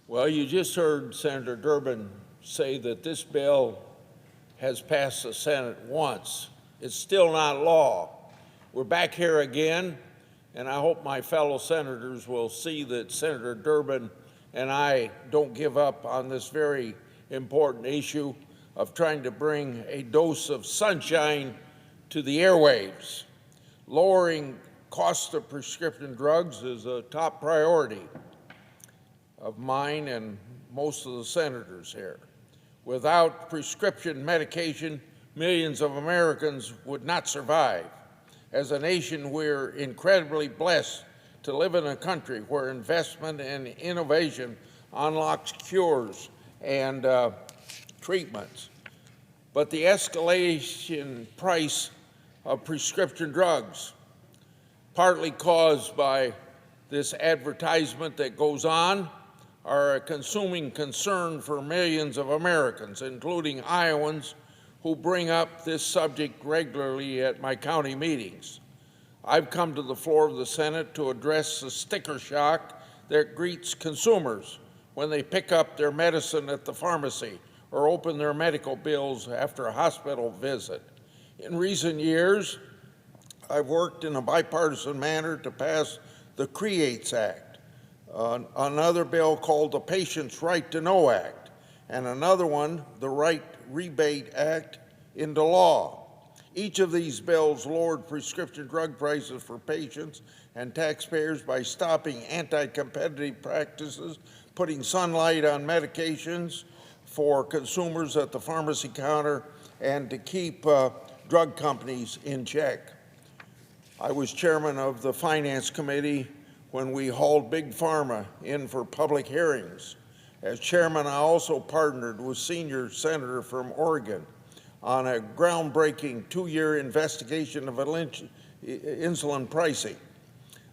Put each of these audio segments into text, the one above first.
Well, you just heard Senator Durbin say that this bill has passed the Senate once. It's still not law. We're back here again, and I hope my fellow senators will see that Senator Durbin and I don't give up on this very important issue of trying to bring a dose of sunshine to the airwaves. Lowering cost of prescription drugs is a top priority of mine and most of the senators here. Without prescription medication, millions of Americans would not survive. As a nation, we're incredibly blessed to live in a country where investment and innovation unlocks cures and treatments. But the escalation price of prescription drugs, partly caused by this advertisement that goes on, are a consuming concern for millions of Americans, including Iowans who bring up this subject regularly at my county meetings. I've come to the floor of the Senate to address the sticker shock that greets consumers when they pick up their medicine at the pharmacy or open their medical bills after a hospital visit. In recent years, I've worked in a bipartisan manner to pass the CREATES Act, another bill called the Patient's Right to Know Act, and another one, the Right Rebate Act, into law. Each of these bills lowered prescription drug prices for patients and taxpayers by stopping anti-competitive practices, putting sunlight on medications for consumers at the pharmacy counter, and to keep drug companies in check. I was chairman of the Finance Committee when we hauled Big Pharma in for public hearings. As chairman, I also partnered with senior senator from Oregon on a groundbreaking 2-year investigation of insulin pricing.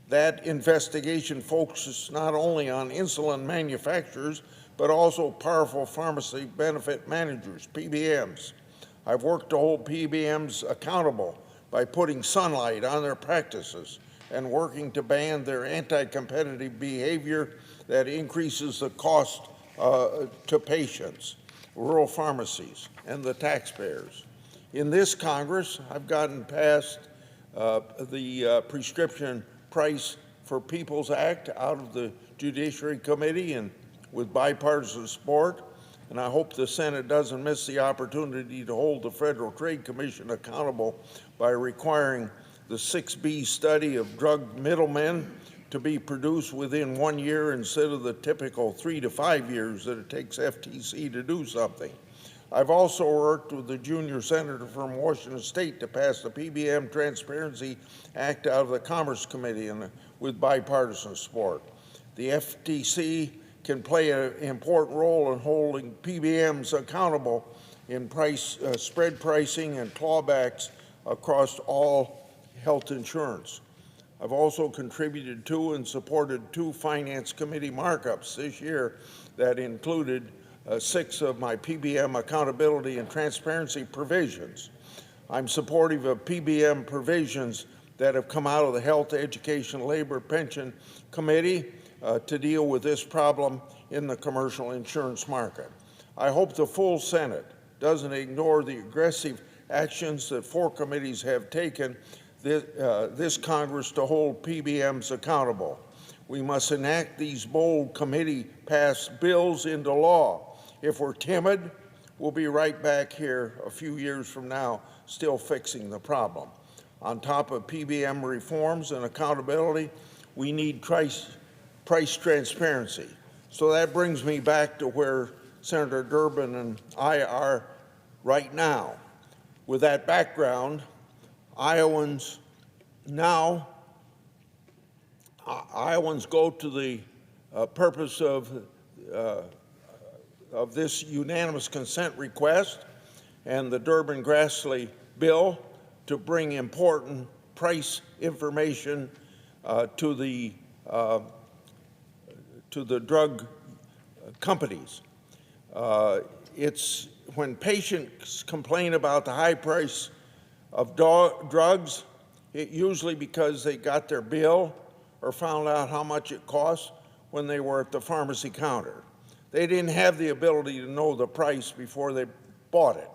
That investigation focuses not only on insulin manufacturers, but also powerful pharmacy benefit managers, PBMs. I've worked to hold PBMs accountable by putting sunlight on their practices and working to ban their anti-competitive behavior that increases the cost to patients, rural pharmacies, and the taxpayers. In this Congress, I've gotten past the Prescription Price for People's Act out of the Judiciary Committee and with bipartisan support, and I hope the Senate doesn't miss the opportunity to hold the Federal Trade Commission accountable by requiring the 6B study of drug middlemen to be produced within 1 year instead of the typical 3 to 5 years that it takes FTC to do something. I've also worked with the junior senator from Washington State to pass the PBM Transparency Act out of the Commerce Committee and with bipartisan support. The FTC can play an important role in holding PBMs accountable in spread pricing and clawbacks across all health insurance. I've also contributed to and supported 2 Finance Committee markups this year that included 6 of my PBM accountability and transparency provisions. I'm supportive of PBM provisions that have come out of the Health, Education, Labor, Pension Committee to deal with this problem in the commercial insurance market. I hope the full Senate doesn't ignore the aggressive actions that 4 committees have taken this Congress to hold PBMs accountable. We must enact these bold committee-passed bills into law. If we're timid, we'll be right back here a few years from now still fixing the problem. On top of PBM reforms and accountability, we need price transparency. So that brings me back to where Senator Durbin and I are right now. With that background, Iowans go to the purpose of this unanimous consent request and the Durbin-Grassley bill to bring important price information to the drug companies. It's when patients complain about the high price of drugs, it usually because they got their bill or found out how much it costs when they were at the pharmacy counter. They didn't have the ability to know the price before they bought it.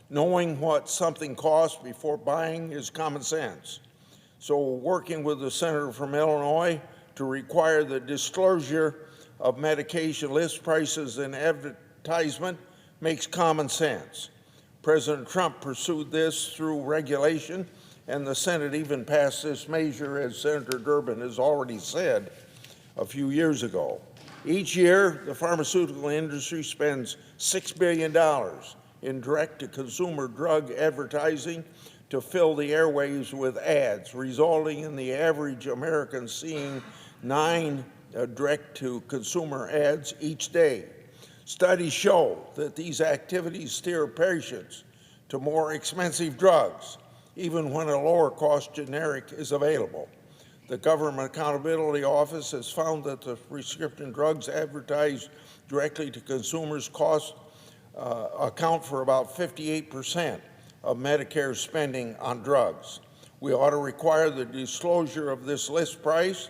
Knowing what something costs before buying is common sense. So working with the senator from Illinois to require the disclosure of medication list prices and advertisement makes common sense. President Trump pursued this through regulation, and the Senate even passed this measure, as Senator Durbin has already said, a few years ago. Each year, the pharmaceutical industry spends $6 billion in direct-to-consumer drug advertising to fill the airwaves with ads, resulting in the average American seeing 9 direct-to-consumer ads each day. Studies show that these activities steer patients to more expensive drugs, even when a lower-cost generic is available. The Government Accountability Office has found that the prescription drugs advertised directly to consumers account for about 58% of Medicare spending on drugs. We ought to require the disclosure of this list price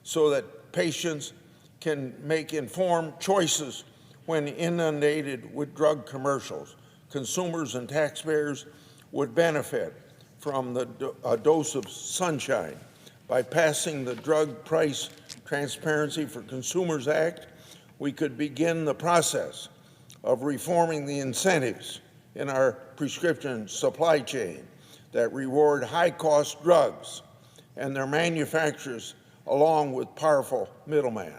so that patients can make informed choices when inundated with drug commercials. Consumers and taxpayers would benefit from a dose of sunshine. By passing the Drug Price Transparency for Consumers Act, we could begin the process of reforming the incentives in our prescription supply chain that reward high-cost drugs and their manufacturers along with powerful middlemen.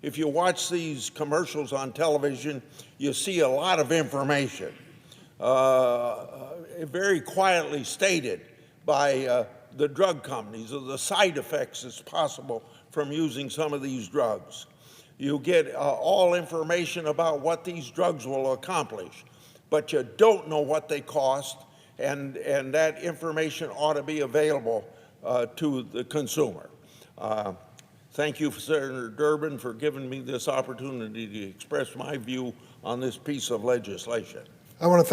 If you watch these commercials on television, you see a lot of information, very quietly stated by the drug companies of the side effects that's possible from using some of these drugs. You get all information about what these drugs will accomplish, but you don't know what they cost, and that information ought to be available to the consumer. Thank you, Senator Durbin, for giving me this opportunity to express my view on this piece of legislation. I want to thank